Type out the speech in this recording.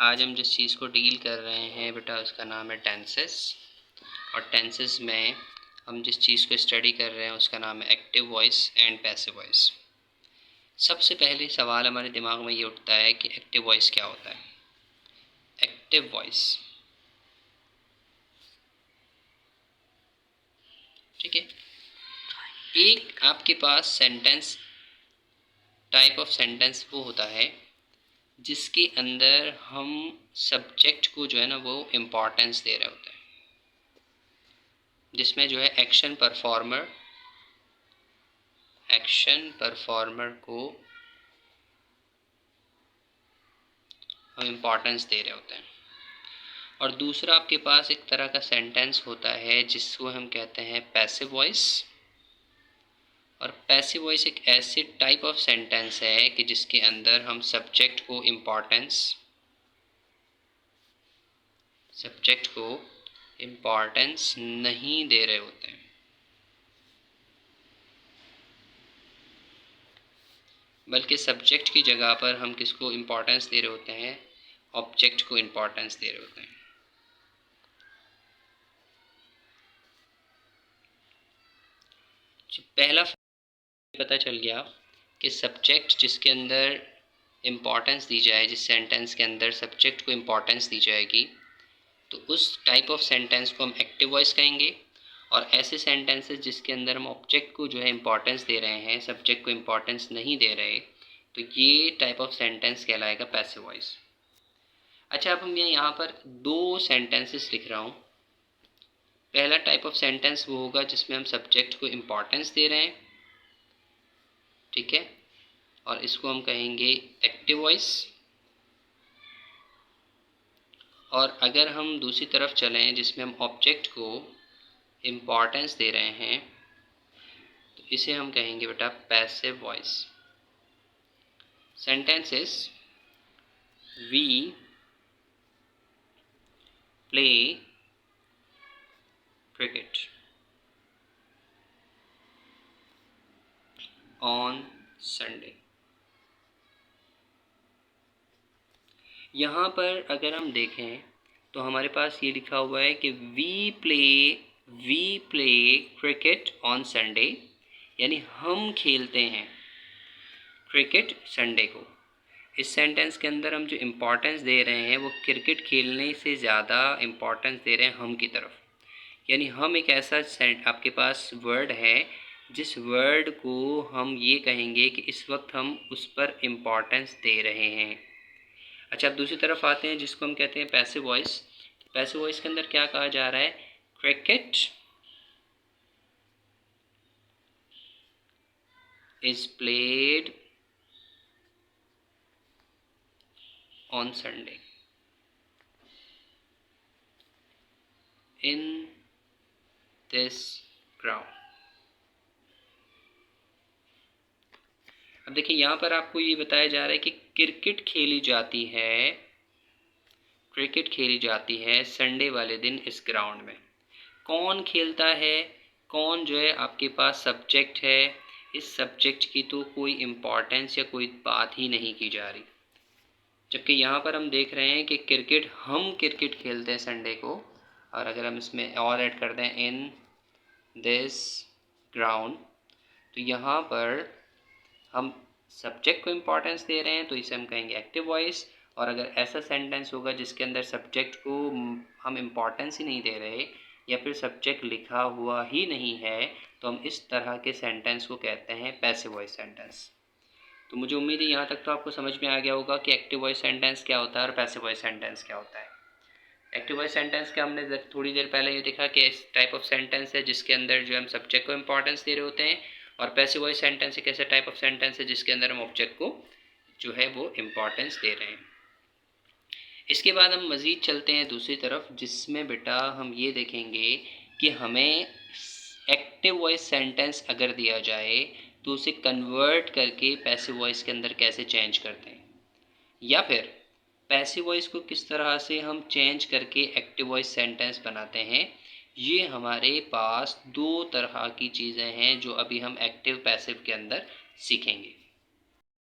आज हम जिस चीज़ को डील कर रहे हैं बेटा उसका नाम है टेंसेस। और टेंसेस में हम जिस चीज़ को स्टडी कर रहे हैं उसका नाम है active voice and passive voice. सबसे पहले सवाल हमारे दिमाग में ये उठता है कि एक्टिव वॉइस क्या होता है। एक्टिव वॉइस, ठीक है, एक आपके पास सेंटेंस, टाइप ऑफ सेंटेंस वो होता है जिसके अंदर हम सब्जेक्ट को जो है ना वो इम्पोर्टेंस दे रहे होते हैं, जिसमें जो है एक्शन परफॉर्मर को हम इम्पोर्टेंस दे रहे होते हैं। और दूसरा आपके पास एक तरह का सेंटेंस होता है जिसको हम कहते हैं पैसिव वॉइस। और पैसिव वॉइस एक ऐसी टाइप ऑफ सेंटेंस है कि जिसके अंदर हम सब्जेक्ट को इम्पोर्टेंस नहीं दे रहे होते हैं, बल्कि सब्जेक्ट की जगह पर हम किसको इम्पोर्टेंस दे रहे होते हैं, ऑब्जेक्ट को इम्पोर्टेंस दे रहे होते हैं। पहला पता चल गया कि सब्जेक्ट जिसके अंदर इम्पोर्टेंस दी जाए, जिस सेंटेंस के अंदर सब्जेक्ट को इम्पोर्टेंस दी जाएगी, तो उस टाइप ऑफ सेंटेंस को हम एक्टिव वॉइस कहेंगे। और ऐसे सेंटेंसेस जिसके अंदर हम ऑब्जेक्ट को जो है इम्पोर्टेंस दे रहे हैं, सब्जेक्ट को इम्पोर्टेंस नहीं दे रहे, तो ये टाइप ऑफ सेंटेंस कहलाएगा पैसिव वॉइस। अच्छा, अब मैं यहाँ पर दो सेंटेंसेस लिख रहा हूँ। पहला टाइप ऑफ सेंटेंस वो होगा जिसमें हम सब्जेक्ट को इम्पोर्टेंस दे रहे हैं, ठीक है, और इसको हम कहेंगे एक्टिव वॉइस। और अगर हम दूसरी तरफ चलें जिसमें हम ऑब्जेक्ट को इम्पोर्टेंस दे रहे हैं, तो इसे हम कहेंगे बेटा passive voice. Sentences we play cricket on Sunday. यहाँ पर अगर हम देखें तो हमारे पास ये लिखा हुआ है कि we play cricket on Sunday, यानी हम खेलते हैं क्रिकेट संडे को। इस सेंटेंस के अंदर हम जो इम्पोर्टेंस दे रहे हैं वो क्रिकेट खेलने से ज़्यादा इम्पोर्टेंस दे रहे हैं हम की तरफ। यानी हम एक ऐसा आपके पास वर्ड है जिस वर्ड को हम ये कहेंगे कि इस वक्त हम उस पर इम्पोर्टेंस दे रहे हैं। अच्छा, अब दूसरी तरफ आते हैं जिसको हम कहते हैं पैसिव वॉइस। पैसिव वॉइस के अंदर क्या कहा जा रहा है, cricket is played on Sunday in this ground. अब देखिए यहाँ पर आपको ये बताया जा रहा है कि क्रिकेट खेली जाती है संडे वाले दिन इस ग्राउंड में। कौन खेलता है, कौन जो है आपके पास सब्जेक्ट है, इस सब्जेक्ट की तो कोई इम्पोर्टेंस या कोई बात ही नहीं की जा रही। जबकि यहाँ पर हम देख रहे हैं कि हम क्रिकेट खेलते हैं संडे को, और अगर हम इसमें और ऐड कर दें इन दिस ग्राउंड, तो यहाँ पर हम सब्जेक्ट को इम्पोर्टेंस दे रहे हैं, तो इसे हम कहेंगे एक्टिव वॉइस। और अगर ऐसा सेंटेंस होगा जिसके अंदर सब्जेक्ट को हम इम्पोर्टेंस ही नहीं दे रहे या फिर सब्जेक्ट लिखा हुआ ही नहीं है, तो हम इस तरह के सेंटेंस को कहते हैं पैसिव वॉइस सेंटेंस। तो मुझे उम्मीद है यहाँ तक तो आपको समझ में आ गया होगा कि एक्टिव वॉइस सेंटेंस क्या होता है और पैसिव वॉइस सेंटेंस क्या होता है। एक्टिव वॉइस सेंटेंस का हमने थोड़ी देर पहले ये देखा कि इस टाइप ऑफ सेंटेंस है जिसके अंदर जो हम सब्जेक्ट को इम्पोर्टेंस दे रहे होते हैं, और पैसिव वॉइस सेंटेंस एक ऐसा टाइप ऑफ सेंटेंस है जिसके अंदर हम ऑब्जेक्ट को जो है वो इम्पोर्टेंस दे रहे हैं। इसके बाद हम मज़ीद चलते हैं दूसरी तरफ, जिसमें बेटा हम ये देखेंगे कि हमें एक्टिव वॉइस सेंटेंस अगर दिया जाए तो उसे कन्वर्ट करके पैसिव वॉइस के अंदर कैसे चेंज करते हैं, या फिर पैसिव वॉइस को किस तरह से हम चेंज करके एक्टिव वॉइस सेंटेंस बनाते हैं। ये हमारे पास दो तरह की चीज़ें हैं जो अभी हम एक्टिव पैसिव के अंदर सीखेंगे।